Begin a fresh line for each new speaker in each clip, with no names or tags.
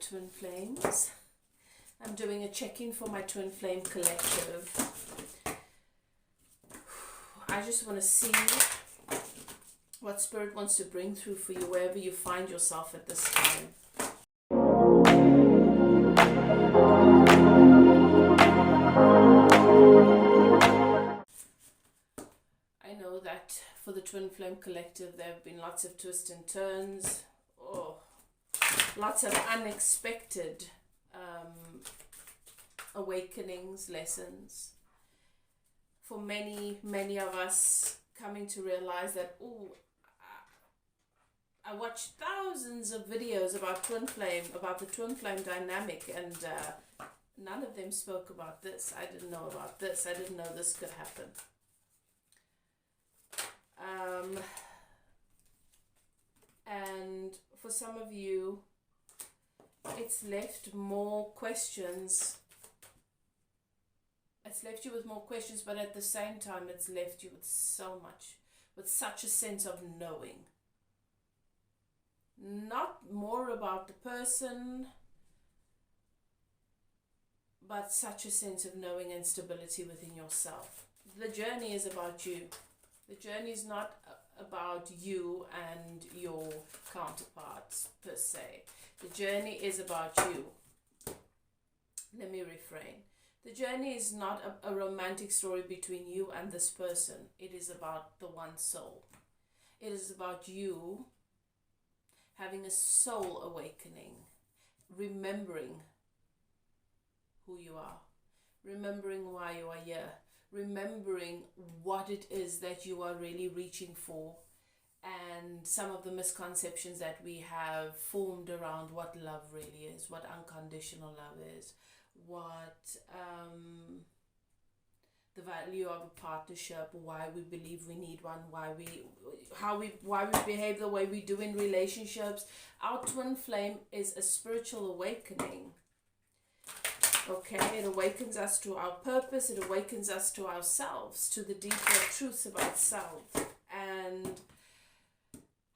Twin Flames. I'm doing a check-in for my Twin Flame Collective. I just want to see what Spirit wants to bring through for you wherever you find yourself at this time. I know that for the Twin Flame Collective there have been lots of twists and turns, lots of unexpected awakenings, lessons. For many of us coming to realize that, I watched thousands of videos about twin flame, about the twin flame dynamic, and none of them spoke about this. I didn't know about this. I didn't know this could happen. And for some of you, it's left more questions. It's left you with more questions, but at the same time, it's left you with such a sense of knowing. Not more about the person, but such a sense of knowing and stability within yourself. The journey is about you. The journey is not about you and your counterparts per se. The journey is about you. Let me refrain. The journey is not a romantic story between you and this person. It is about the one soul. It is about you having a soul awakening, remembering who you are, remembering why you are here, remembering what it is that you are really reaching for, and some of the misconceptions that we have formed around what love really is, what unconditional love is, what the value of a partnership, why we believe we need one, why we behave the way we do in relationships. Our twin flame is a spiritual awakening. Okay, it awakens us to our purpose, it awakens us to ourselves, to the deeper truths about self, and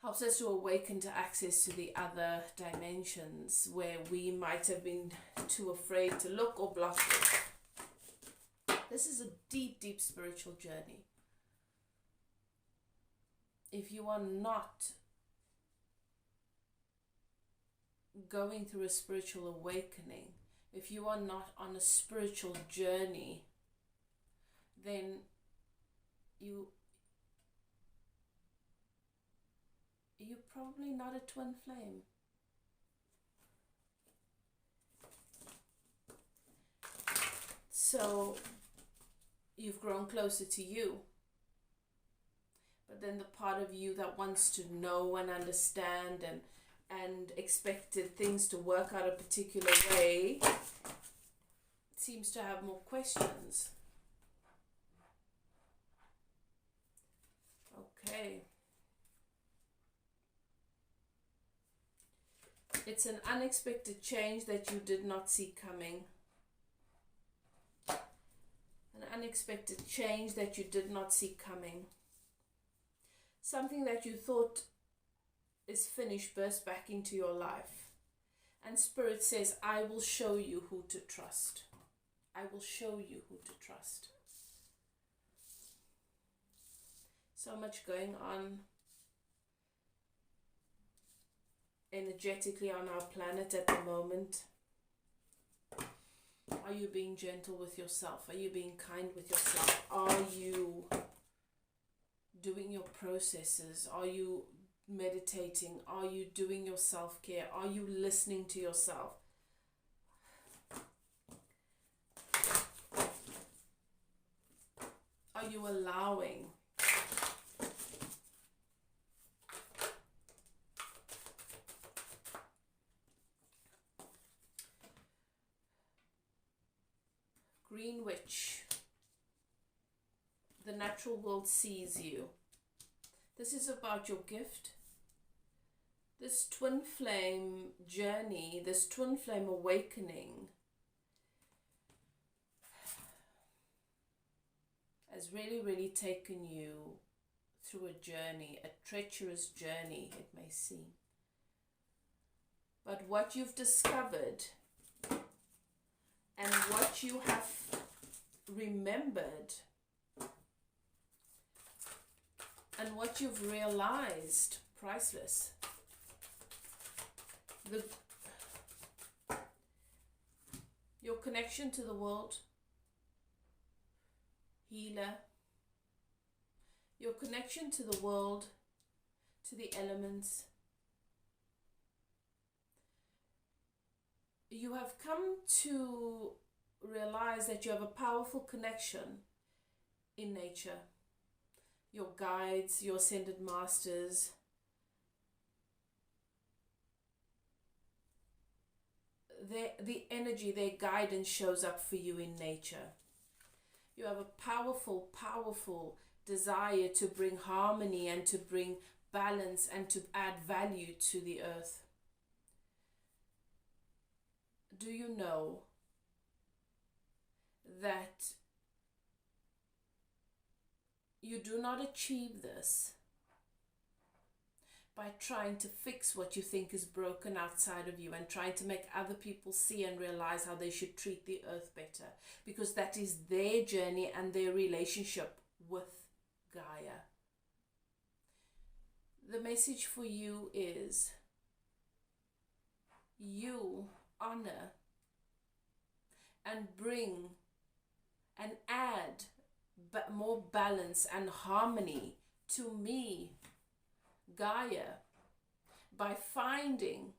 helps us to awaken to access to the other dimensions where we might have been too afraid to look or block it. This is a deep, deep spiritual journey. If you are not going through a spiritual awakening, if you are not on a spiritual journey, then you're probably not a twin flame. So you've grown closer to you, but then the part of you that wants to know and understand and expected things to work out a particular way seems to have more questions. Okay. It's an unexpected change that you did not see coming. An unexpected change that you did not see coming. Something that you thought is finished burst back into your life. And Spirit says, I will show you who to trust. I will show you who to trust. So much going on energetically on our planet at the moment. Are you being gentle with yourself? Are you being kind with yourself? Are you doing your processes? Are you meditating? Are you doing your self-care? Are you listening to yourself? Are you allowing? Green Witch. The natural world sees you. This is about your gift. This twin flame journey, this twin flame awakening has really, really taken you through a journey, a treacherous journey, it may seem. but what you've discovered and what you have remembered and what you've realized, priceless. Your connection to the world, healer. Your connection to the world, to the elements. You have come to realize that you have a powerful connection in nature. Your guides, your ascended masters, the energy, their guidance shows up for you in nature. You have a powerful, powerful desire to bring harmony and to bring balance and to add value to the earth. Do you know that you do not achieve this by trying to fix what you think is broken outside of you and trying to make other people see and realize how they should treat the earth better, because that is their journey and their relationship with Gaia. The message for you is you honor and bring and add more balance and harmony to me, Gaia, by finding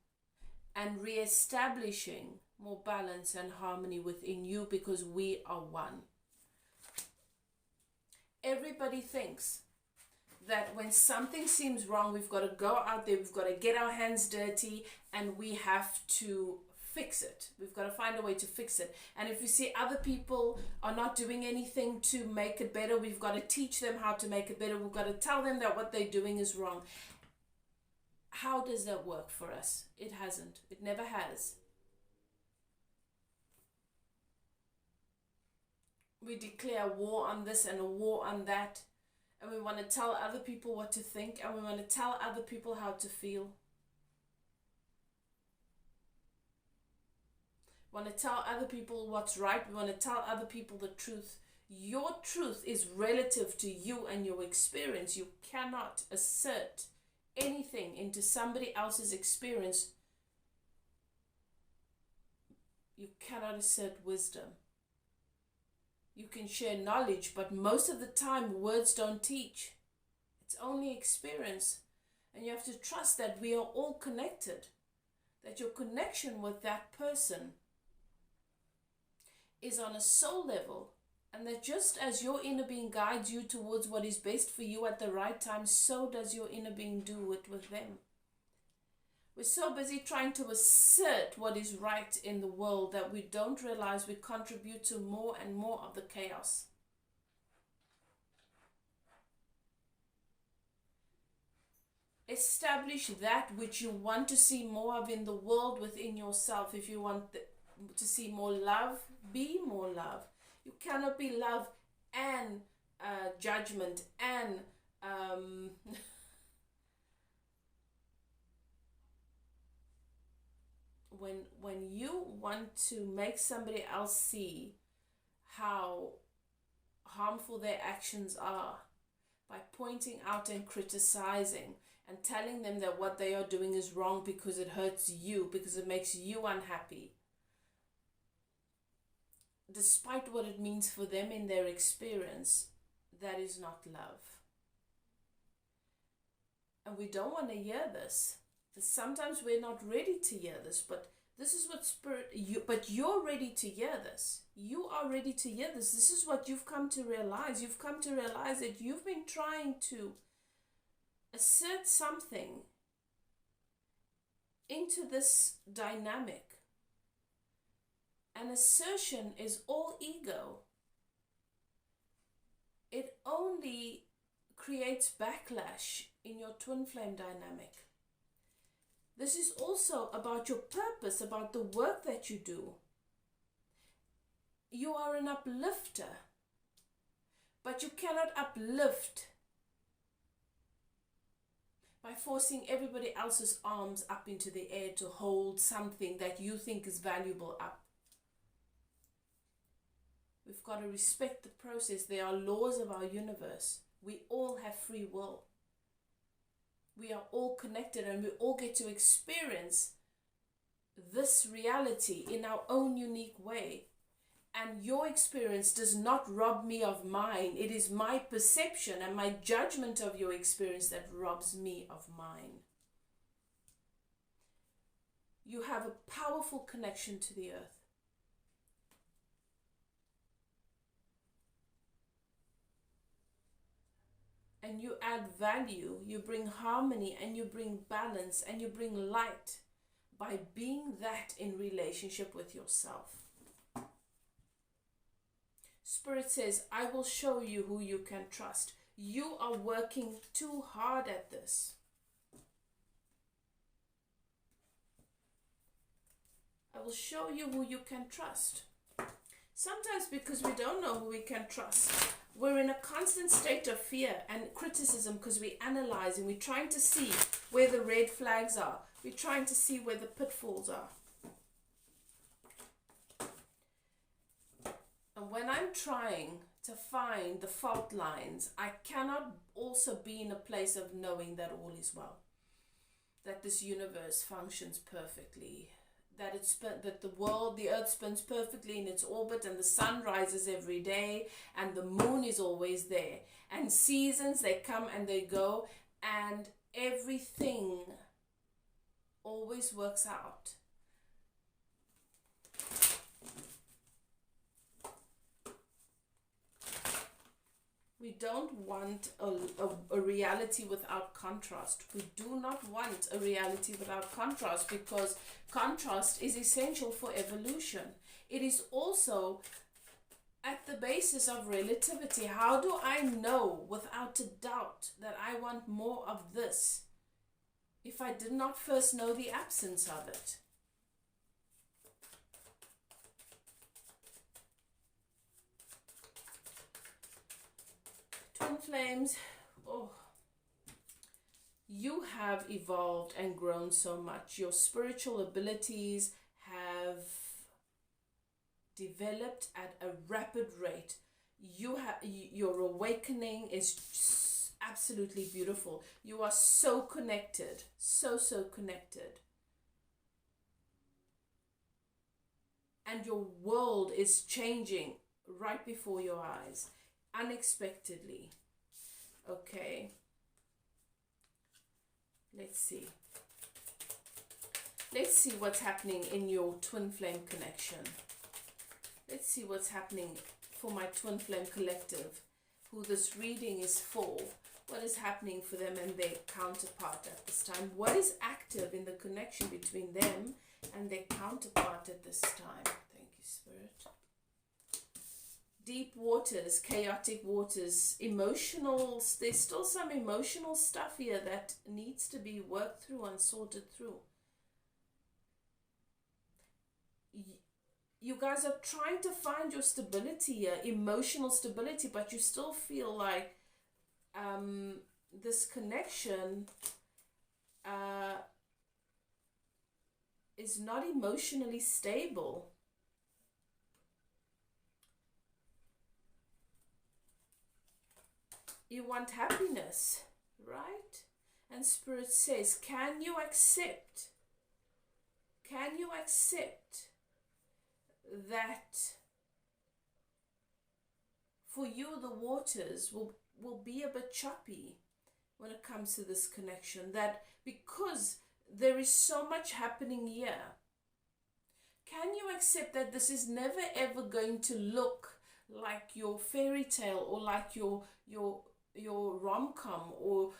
and re-establishing more balance and harmony within you, because we are one. Everybody thinks that when something seems wrong, we've got to go out there, we've got to get our hands dirty, and we have to fix it. We've got to find a way to fix it. And if we see other people are not doing anything to make it better, we've got to teach them how to make it better. We've got to tell them that what they're doing is wrong. How does that work for us? It hasn't. It never has. We declare war on this and a war on that, and we want to tell other people what to think, and we want to tell other people how to feel. We want to tell other people what's right. We want to tell other people the truth. Your truth is relative to you and your experience. You cannot assert anything into somebody else's experience. You cannot assert wisdom. You can share knowledge, but most of the time words don't teach. It's only experience. And you have to trust that we are all connected, that your connection with that person is on a soul level, and that just as your inner being guides you towards what is best for you at the right time, so does your inner being do it with them. We're so busy trying to assert what is right in the world that we don't realize we contribute to more and more of the chaos. Establish that which you want to see more of in the world within yourself. If you want to see more love, be more love. You cannot be love and judgment and when you want to make somebody else see how harmful their actions are by pointing out and criticizing and telling them that what they are doing is wrong because it hurts you, because it makes you unhappy, despite what it means for them in their experience, that is not love. And we don't want to hear this. Sometimes we're not ready to hear this, but this is what but you're ready to hear this. You are ready to hear this. This is what you've come to realize. You've come to realize that you've been trying to assert something into this dynamic. An assertion is all ego. It only creates backlash in your twin flame dynamic. This is also about your purpose, about the work that you do. You are an uplifter, but you cannot uplift by forcing everybody else's arms up into the air to hold something that you think is valuable up. We've got to respect the process. There are laws of our universe. We all have free will. We are all connected, and we all get to experience this reality in our own unique way. And your experience does not rob me of mine. It is my perception and my judgment of your experience that robs me of mine. You have a powerful connection to the earth. And you add value, you bring harmony, and you bring balance, and you bring light by being that in relationship with yourself. Spirit says, I will show you who you can trust. You are working too hard at this. I will show you who you can trust. Sometimes because we don't know who we can trust, we're in a constant state of fear and criticism because we analyze and we're trying to see where the red flags are. We're trying to see where the pitfalls are. And when I'm trying to find the fault lines, I cannot also be in a place of knowing that all is well, that this universe functions perfectly, that the earth spins perfectly in its orbit, and the sun rises every day, and the moon is always there, and seasons, they come and they go, and everything always works out. We don't want a reality without contrast. We do not want a reality without contrast, because contrast is essential for evolution. It is also at the basis of relativity. How do I know without a doubt that I want more of this if I did not first know the absence of it? Twin flames, you have evolved and grown so much. Your spiritual abilities have developed at a rapid rate. Your awakening is absolutely beautiful. You are so connected, so connected. And your world is changing right before your eyes. Unexpectedly. Okay, let's see what's happening in your twin flame connection. Let's see what's happening for my twin flame collective, who this reading is for. What is happening for them and their counterpart at this time? What is active in the connection between them and their counterpart at this time? Thank you, Spirit. Deep waters, chaotic waters, emotional, there's still some emotional stuff here that needs to be worked through and sorted through. You guys are trying to find your stability here, emotional stability, but you still feel like this connection is not emotionally stable. You want happiness, right? And Spirit says, can you accept that for you the waters will be a bit choppy when it comes to this connection? That because there is so much happening here, can you accept that this is never ever going to look like your fairy tale, or like your rom-com, or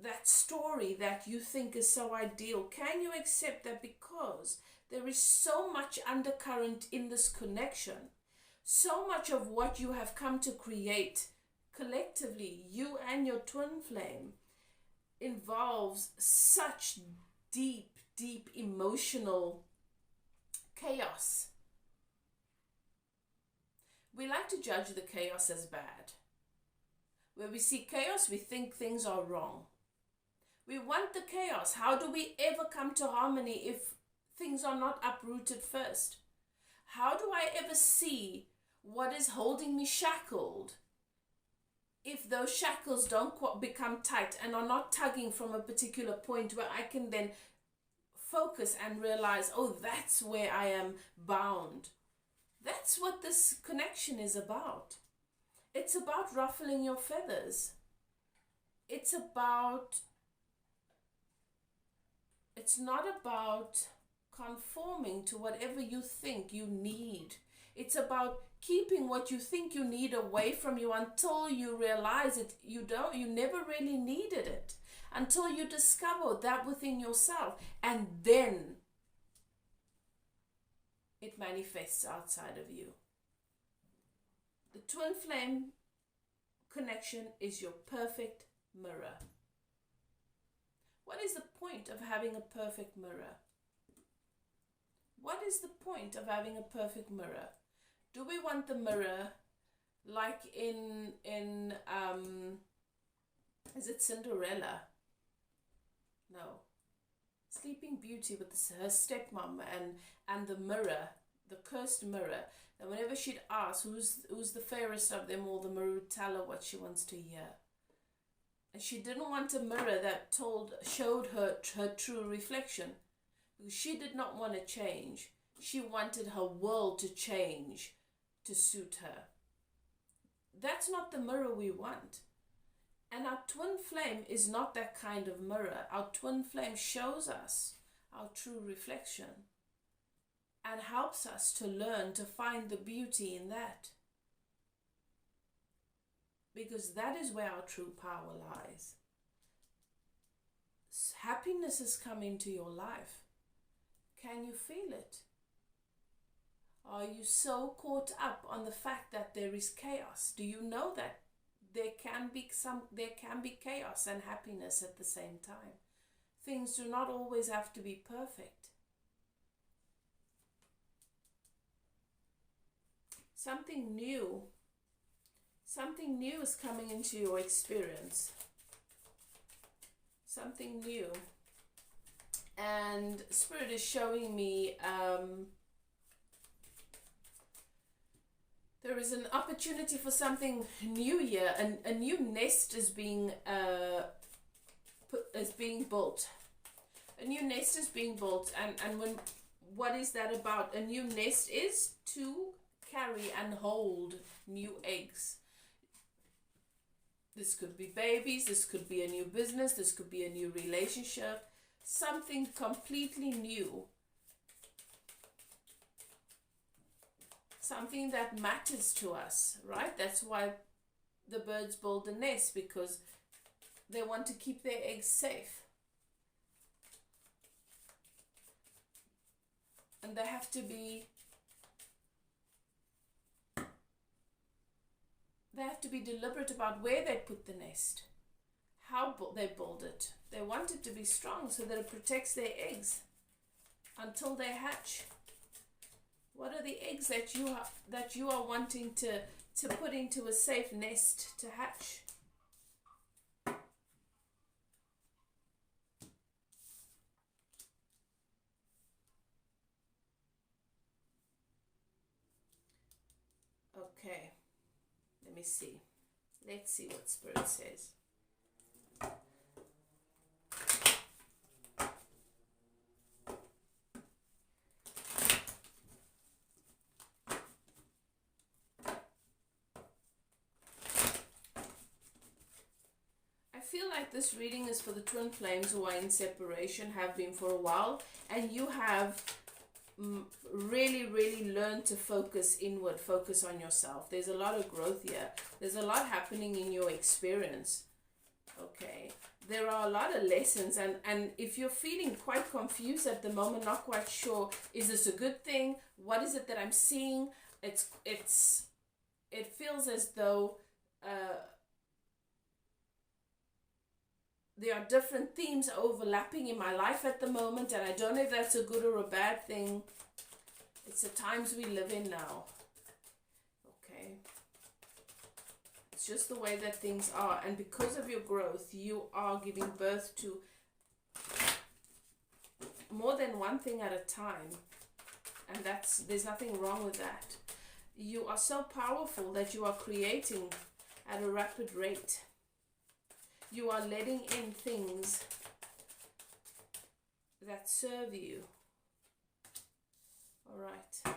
that story that you think is so ideal? Can you accept that because there is so much undercurrent in this connection, so much of what you have come to create collectively, you and your twin flame, involves such deep emotional chaos? We like to judge the chaos as bad. Where we see chaos, we think things are wrong. We want the chaos. How do we ever come to harmony if things are not uprooted first? How do I ever see what is holding me shackled if those shackles don't become tight and are not tugging from a particular point where I can then focus and realize, oh, that's where I am bound. That's what this connection is about. It's about ruffling your feathers. It's not about conforming to whatever you think you need. It's about keeping what you think you need away from you until you realize it. You never really needed it, until you discover that within yourself, and then it manifests outside of you. The twin flame connection is your perfect mirror. What is the point of having a perfect mirror? What is the point of having a perfect mirror? Do we want the mirror like in is it Cinderella? No. Sleeping Beauty with her stepmom and the mirror, the cursed mirror. And whenever she'd ask who's the fairest of them all, the mirror would tell her what she wants to hear. And she didn't want a mirror that showed her true reflection, because she did not want to change. She wanted her world to change to suit her. That's not the mirror we want. And our twin flame is not that kind of mirror. Our twin flame shows us our true reflection and helps us to learn to find the beauty in that. Because that is where our true power lies. Happiness has come into your life. Can you feel it? Are you so caught up on the fact that there is chaos? Do you know that there can be chaos and happiness at the same time? Things do not always have to be perfect. Something new is coming into your experience. Something new. And Spirit is showing me there is an opportunity for something new here. A new nest is being built. A new nest is being built, and what is that about? A new nest is to carry and hold new eggs. This could be babies, this could be a new business, this could be a new relationship, something completely new. Something that matters to us, right? That's why the birds build a nest, because they want to keep their eggs safe. And they have to be deliberate about where they put the nest, how they build it. They want it to be strong so that it protects their eggs until they hatch. What are the eggs that you are wanting to put into a safe nest to hatch? Okay, let me see. Let's see what Spirit says. I feel like this reading is for the twin flames who are in separation, have been for a while, and you have really learned to focus inward, focus on yourself. There's a lot of growth here. There's a lot happening in your experience. Okay, there are a lot of lessons, and if you're feeling quite confused at the moment, not quite sure, is this a good thing? What is it that I'm seeing? It feels as though there are different themes overlapping in my life at the moment, and I don't know if that's a good or a bad thing. It's the times we live in now. Okay. It's just the way that things are, and because of your growth, you are giving birth to more than one thing at a time. And there's nothing wrong with that. You are so powerful that you are creating at a rapid rate. You are letting in things that serve you. All right.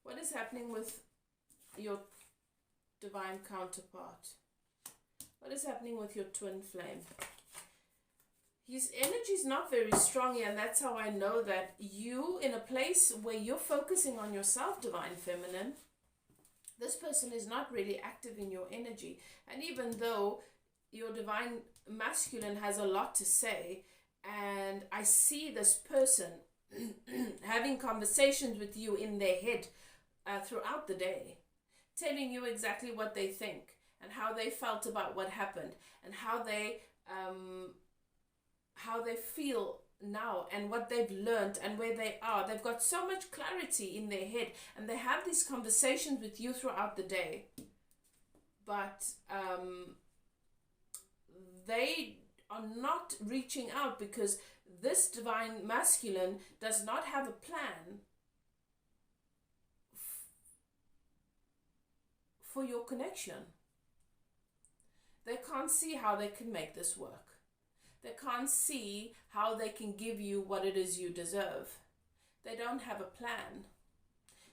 What is happening with your divine counterpart? What is happening with your twin flame? His energy is not very strong here, and that's how I know that you, in a place where you're focusing on yourself, divine feminine, this person is not really active in your energy. And even though your divine masculine has a lot to say, and I see this person having conversations with you in their head throughout the day, telling you exactly what they think and how they felt about what happened and how they feel now and what they've learned and where they are. They've got so much clarity in their head, and they have these conversations with you throughout the day, but they are not reaching out because this divine masculine does not have a plan for your connection. They can't see how they can make this work. They can't see how they can give you what it is you deserve. They don't have a plan.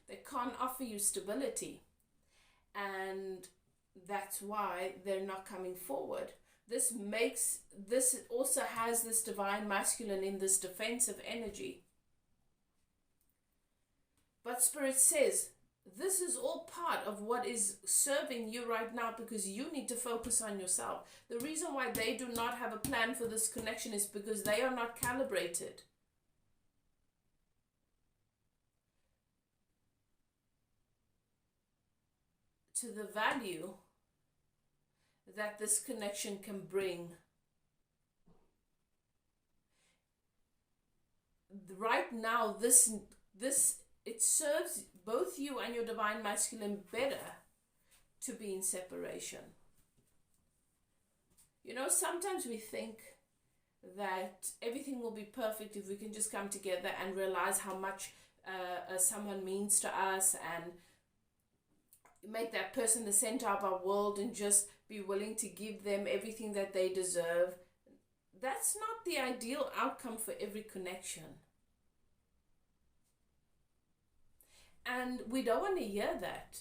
They can't offer you stability. And that's why they're not coming forward. This also has this divine masculine in this defensive energy. But Spirit says, this is all part of what is serving you right now, because you need to focus on yourself. The reason why they do not have a plan for this connection is because they are not calibrated. To the value that this connection can bring. Right now, it serves both you and your divine masculine better to be in separation. You know, sometimes we think that everything will be perfect if we can just come together and realize how much someone means to us and make that person the center of our world and just be willing to give them everything that they deserve. That's not the ideal outcome for every connection. And we don't want to hear that,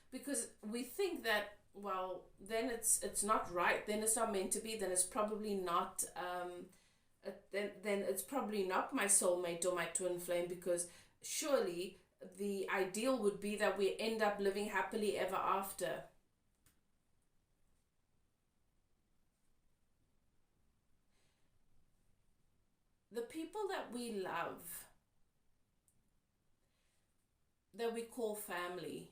because we think that, well, then it's not right, then it's not meant to be, then it's probably not then it's probably not my soulmate or my twin flame, because surely the ideal would be that we end up living happily ever after. The people that we love, that we call family,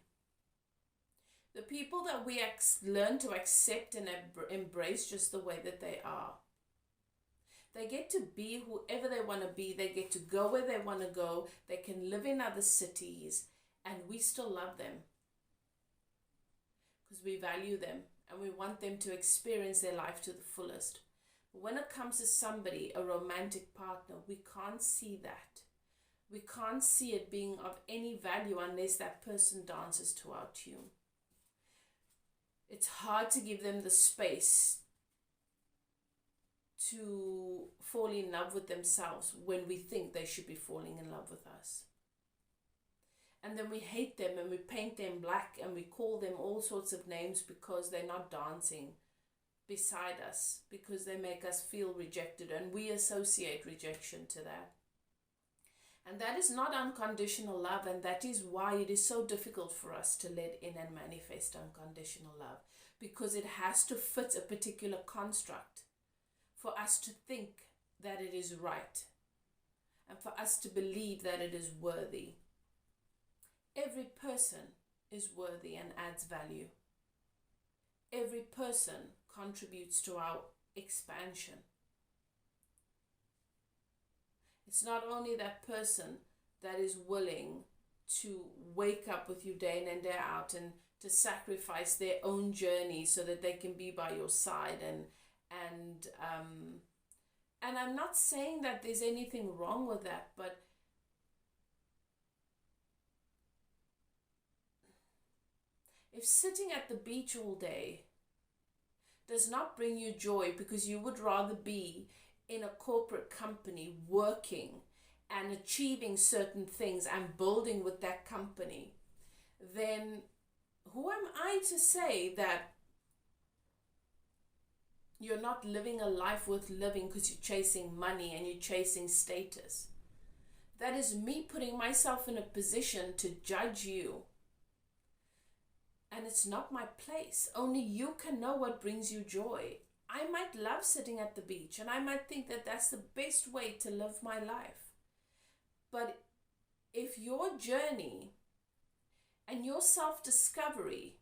the people that we learn to accept and embrace just the way that they are. They get to be whoever they want to be. They get to go where they want to go. They can live in other cities, and we still love them because we value them and we want them to experience their life to the fullest. But when it comes to somebody, a romantic partner, we can't see that. We can't see it being of any value unless that person dances to our tune. It's hard to give them the space to fall in love with themselves when we think they should be falling in love with us. And then we hate them and we paint them black and we call them all sorts of names because they're not dancing beside us, because they make us feel rejected, and we associate rejection to that. And that is not unconditional love, and that is why it is so difficult for us to let in and manifest unconditional love, because it has to fit a particular construct for us to think that it is right and for us to believe that it is worthy. Every person is worthy and adds value. Every person contributes to our expansion. It's not only that person that is willing to wake up with you day in and day out and to sacrifice their own journey so that they can be by your side and And I'm not saying that there's anything wrong with that, but if sitting at the beach all day does not bring you joy because you would rather be in a corporate company working and achieving certain things and building with that company, then who am I to say that you're not living a life worth living because you're chasing money and you're chasing status? That is me putting myself in a position to judge you. And it's not my place. Only you can know what brings you joy. I might love sitting at the beach and I might think that that's the best way to live my life. But if your journey and your self-discovery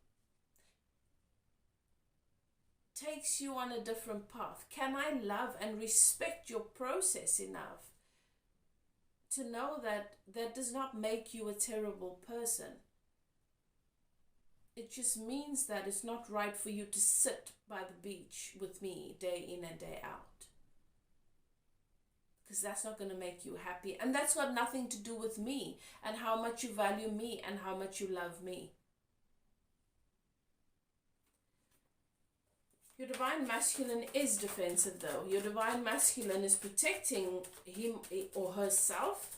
takes you on a different path, can I love and respect your process enough to know that that does not make you a terrible person? It just means that it's not right for you to sit by the beach with me day in and day out. Because that's not going to make you happy. And that's got nothing to do with me and how much you value me and how much you love me. Your divine masculine is defensive though. Your divine masculine is protecting him or herself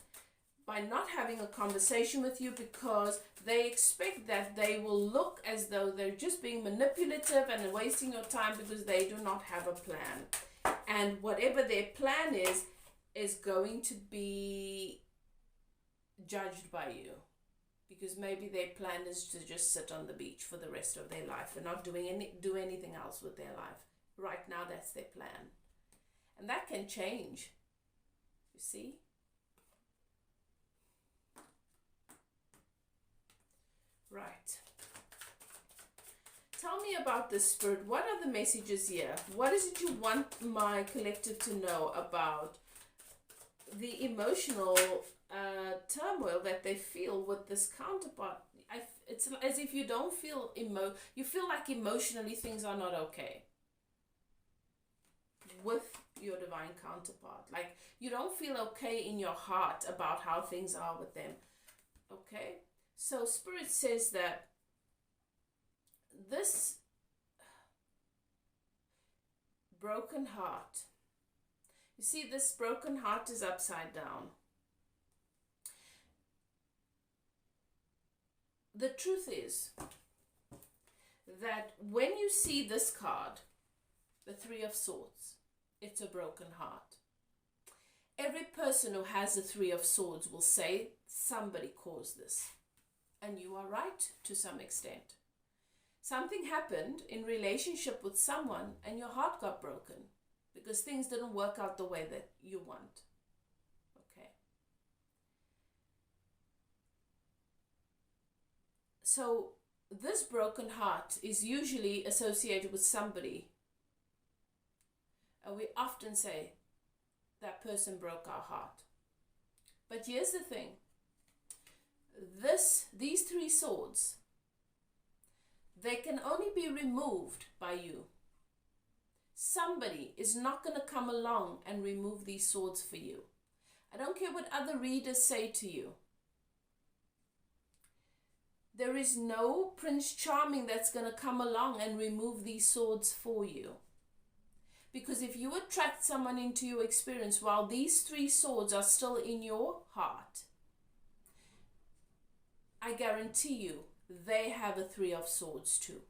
by not having a conversation with you because they expect that they will look as though they're just being manipulative and wasting your time because they do not have a plan. And whatever their plan is going to be judged by you. Because maybe their plan is to just sit on the beach for the rest of their life and not do anything else with their life. Right now, that's their plan. And that can change. You see? Right. Tell me about this, Spirit. What are the messages here? What is it you want my collective to know about the emotional turmoil that they feel with this counterpart? It's as if you don't feel you feel like emotionally things are not okay with your divine counterpart. Like you don't feel okay in your heart about how things are with them. Okay? So Spirit says that this broken heart, you see, this broken heart is upside down. The truth is that when you see this card, the Three of Swords, it's a broken heart. Every person who has the Three of Swords will say somebody caused this. And you are right to some extent. Something happened in relationship with someone and your heart got broken because things didn't work out the way that you want. Okay. So this broken heart is usually associated with somebody. And we often say that person broke our heart. But here's the thing. These three swords, they can only be removed by you. Somebody is not going to come along and remove these swords for you. I don't care what other readers say to you. There is no Prince Charming that's going to come along and remove these swords for you. Because if you attract someone into your experience while these three swords are still in your heart, I guarantee you, they have a Three of Swords too.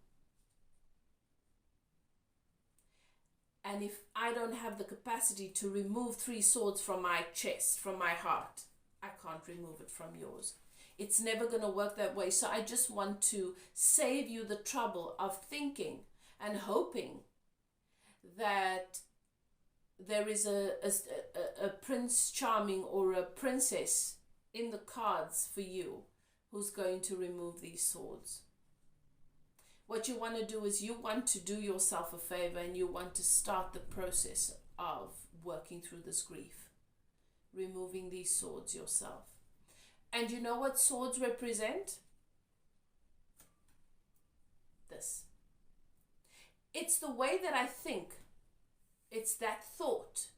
And if I don't have the capacity to remove three swords from my chest, from my heart, I can't remove it from yours. It's never going to work that way. So I just want to save you the trouble of thinking and hoping that there is a Prince Charming or a princess in the cards for you who's going to remove these swords. What you want to do is you want to do yourself a favor and you want to start the process of working through this grief, removing these swords yourself. And you know what swords represent? This. It's the way that I think. It's that thought.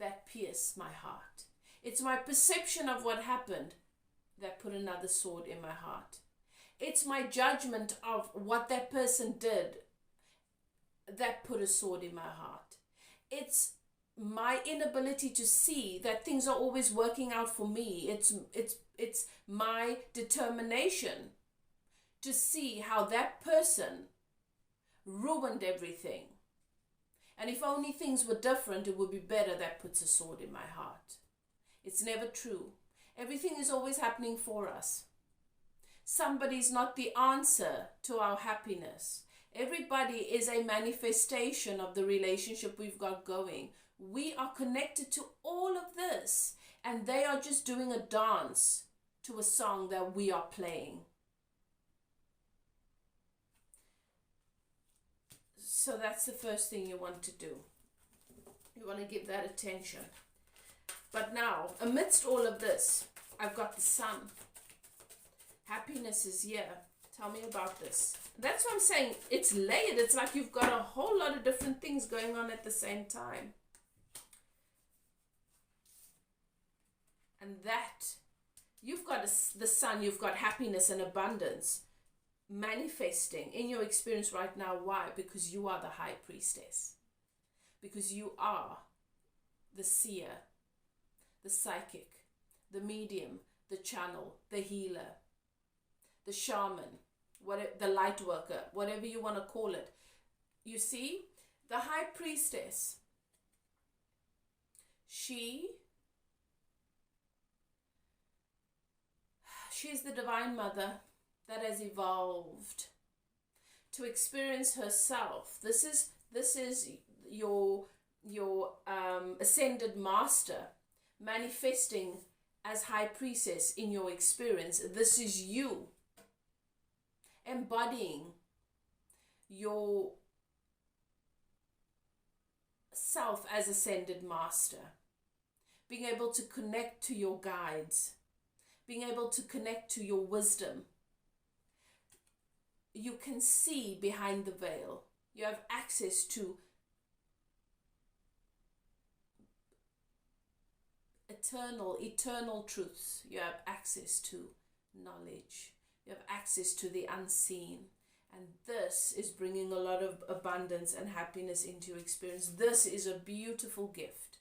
that pierced my heart. It's my perception of what happened that put another sword in my heart. It's my judgment of what that person did that put a sword in my heart. It's my inability to see that things are always working out for me. It's my determination to see how that person ruined everything. And if only things were different, it would be better. That puts a sword in my heart. It's never true. Everything is always happening for us. Somebody's not the answer to our happiness. Everybody is a manifestation of the relationship we've got going. We are connected to all of this, and they are just doing a dance to a song that we are playing. So that's the first thing you want to do. You want to give that attention. But now, amidst all of this, I've got the sun. Happiness is here. Tell me about this. That's what I'm saying. It's layered. It's like you've got a whole lot of different things going on at the same time. And that, you've got the sun, you've got happiness and abundance manifesting in your experience right now. Why? Because you are the high priestess. Because you are the seer, the psychic, the medium, the channel, the healer, the shaman, the light worker, whatever you want to call it. You see, the high priestess, she's the divine mother that has evolved to experience herself. This is your ascended master manifesting as high priestess in your experience. This is you embodying your self as ascended master, being able to connect to your guides, being able to connect to your wisdom. You can see behind the veil. You have access to eternal truths. You have access to knowledge. You have access to the unseen. And this is bringing a lot of abundance and happiness into your experience. This is a beautiful gift.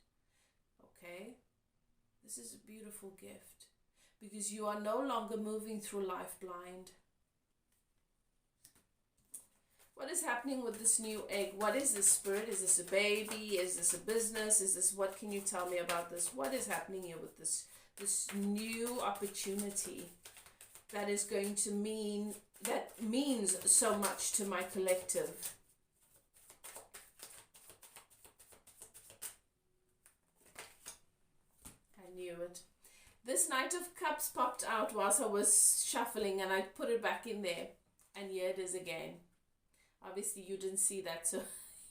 Okay? This is a beautiful gift. Because you are no longer moving through life blind. What is happening with this new egg? What is this, Spirit? Is this a baby? Is this a business? Is this, what can you tell me about this? What is happening here with this new opportunity that is going to that means so much to my collective? I knew it. This Knight of Cups popped out whilst I was shuffling, and I put it back in there, and here it is again. Obviously you didn't see that, so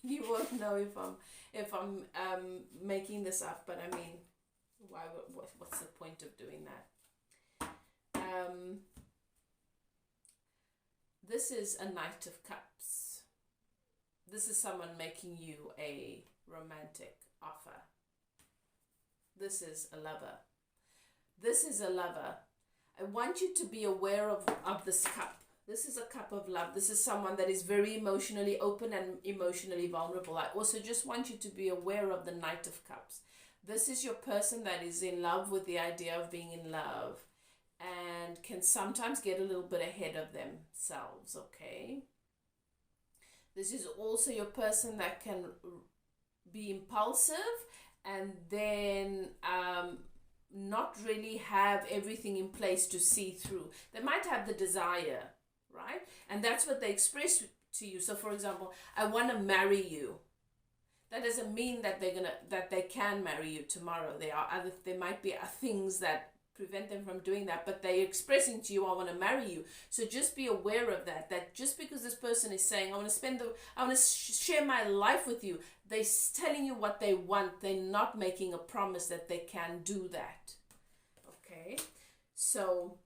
you won't know if I'm making this up, but I mean, what's the point of doing that? This is a Knight of Cups. This is someone making you a romantic offer. This is a lover. This is a lover. I want you to be aware of this cup. This is a cup of love. This is someone that is very emotionally open and emotionally vulnerable. I also just want you to be aware of the Knight of Cups. This is your person that is in love with the idea of being in love and can sometimes get a little bit ahead of themselves, okay? This is also your person that can be impulsive and then not really have everything in place to see through. They might have the desire, right? And that's what they express to you. So for example, I want to marry you. That doesn't mean that they can marry you tomorrow. There might be things that prevent them from doing that, but they're expressing to you, I want to marry you. So just be aware of that just because this person is saying, I want to share my life with you, they're telling you what they want. They're not making a promise that they can do that. Okay? So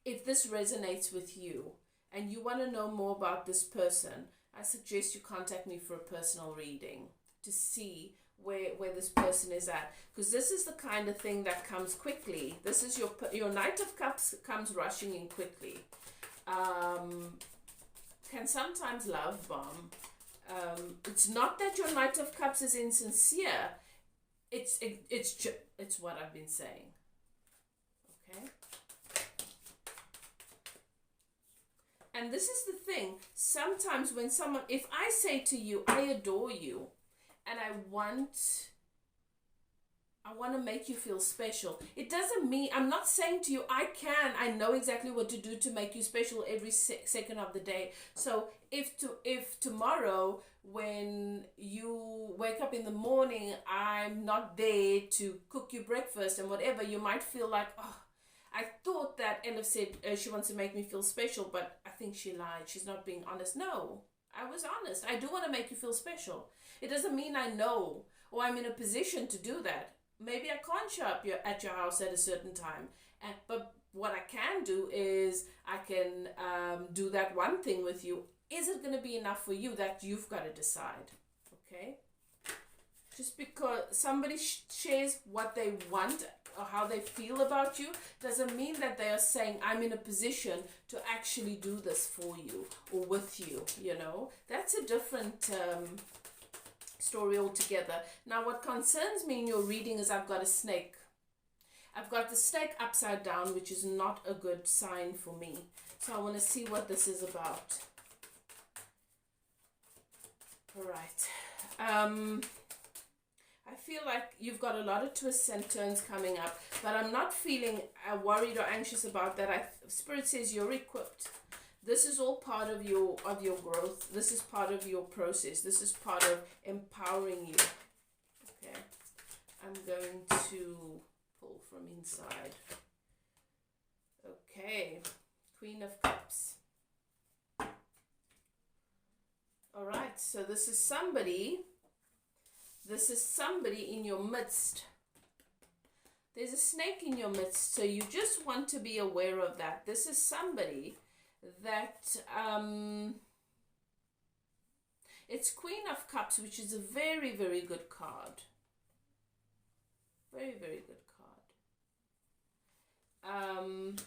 if this resonates with you and you want to know more about this person, I suggest you contact me for a personal reading to see where this person is at, because this is the kind of thing that comes quickly. This is your Knight of Cups comes rushing in quickly. Can sometimes love bomb. It's not that your Knight of Cups is insincere. It's what I've been saying. Okay. And this is the thing. Sometimes when someone, if I say to you, I adore you, and I want to make you feel special. It doesn't mean, I'm not saying to you, I know exactly what to do to make you special every second of the day. So if tomorrow when you wake up in the morning, I'm not there to cook you breakfast and whatever, you might feel like, oh, I thought that Elif said she wants to make me feel special, but I think she lied. She's not being honest. No, I was honest. I do want to make you feel special. It doesn't mean I know or I'm in a position to do that. Maybe I can't show up at your house at a certain time. But what I can do is I can do that one thing with you. Is it going to be enough for you? That you've got to decide. Okay? Just because somebody shares what they want or how they feel about you doesn't mean that they are saying, I'm in a position to actually do this for you or with you, you know. That's a different story altogether. Now, what concerns me in your reading is I've got a snake. I've got the snake upside down, which is not a good sign for me. So I want to see what this is about. All right. I feel like you've got a lot of twists and turns coming up, but I'm not feeling worried or anxious about that. Spirit says you're equipped. This is all part of your growth. This is part of your process. This is part of empowering you. Okay. I'm going to pull from inside. Okay. Queen of Cups. All right. So this is somebody in your midst. There's a snake in your midst, so you just want to be aware of that. This is somebody that it's Queen of Cups, which is a very, very good card. Very, very good card.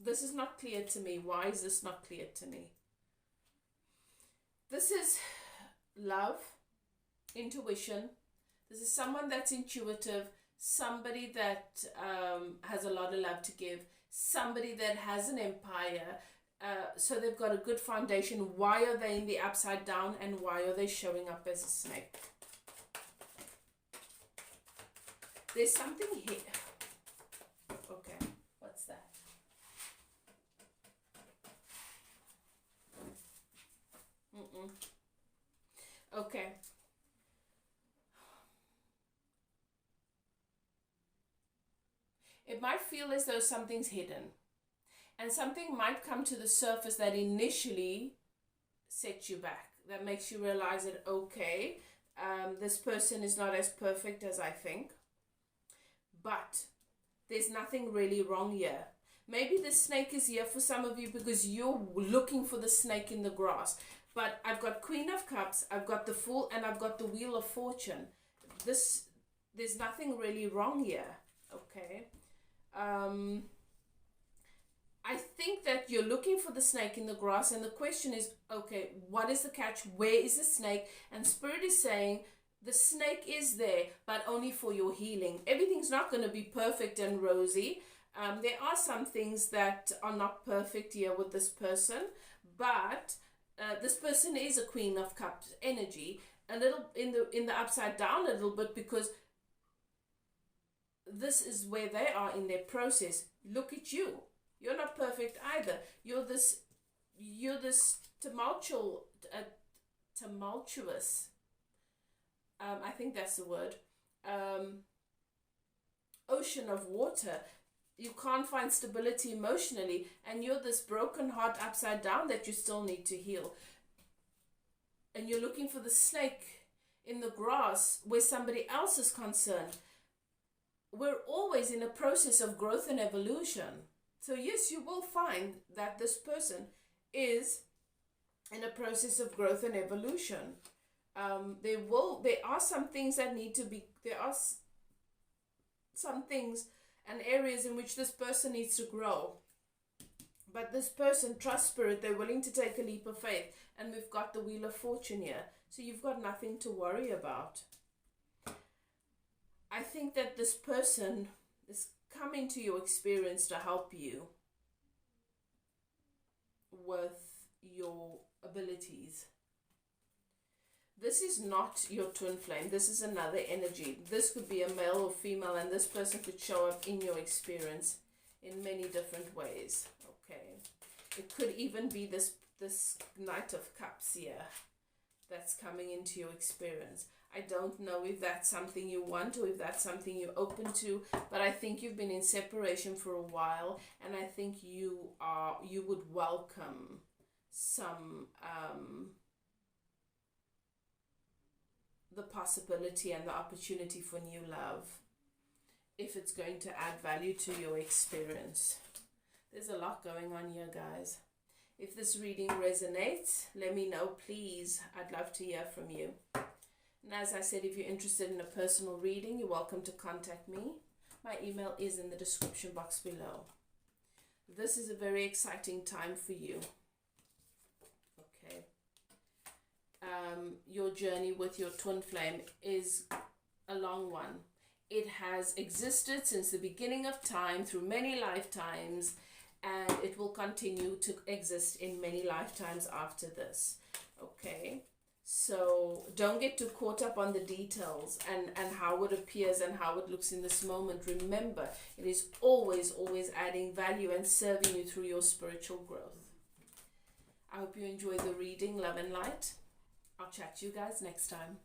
This is not clear to me. Why is this not clear to me? This is love, intuition. This is someone that's intuitive, somebody that has a lot of love to give, somebody that has an empire, so they've got a good foundation. Why are they in the upside down, and why are they showing up as a snake? There's something here. Okay, what's that? Okay. It might feel as though something's hidden, and something might come to the surface that initially sets you back, that makes you realize that, okay, this person is not as perfect as I think, but there's nothing really wrong here. Maybe the snake is here for some of you because you're looking for the snake in the grass. But I've got Queen of Cups, I've got the Fool, and I've got the Wheel of Fortune. There's nothing really wrong here, okay? I think that you're looking for the snake in the grass, and the question is, okay, what is the catch? Where is the snake? And Spirit is saying the snake is there, but only for your healing. Everything's not going to be perfect and rosy. There are some things that are not perfect here with this person, but this person is a Queen of Cups energy, a little in the upside down a little bit, because this is where they are in their process. Look at you. You're not perfect either. You're this tumultuous. I think that's the word. Ocean of water. You can't find stability emotionally, and you're this broken heart upside down that you still need to heal. And you're looking for the snake in the grass where somebody else is concerned. We're always in a process of growth and evolution. So yes, you will find that this person is in a process of growth and evolution. there are some things that need to be, there are some things and areas in which this person needs to grow. But this person, trust spirit, they're willing to take a leap of faith. And we've got the Wheel of Fortune here. So you've got nothing to worry about. I think that this person is coming to your experience to help you with your abilities. This is not your twin flame. This is another energy. This could be a male or female, and this person could show up in your experience in many different ways. Okay. It could even be this Knight of Cups here that's coming into your experience. I don't know if that's something you want or if that's something you're open to, but I think you've been in separation for a while, and I think you would welcome some the possibility and the opportunity for new love if it's going to add value to your experience. There's a lot going on here, guys. If this reading resonates, let me know, please. I'd love to hear from you. And as I said, if you're interested in a personal reading, you're welcome to contact me. My email is in the description box below. This is a very exciting time for you. Okay. Your journey with your twin flame is a long one. It has existed since the beginning of time, through many lifetimes, and it will continue to exist in many lifetimes after this. Okay, so don't get too caught up on the details and how it appears and how it looks in this moment. Remember, it is always adding value and serving you through your spiritual growth. I hope you enjoy the reading. Love and light. I'll chat to you guys next time.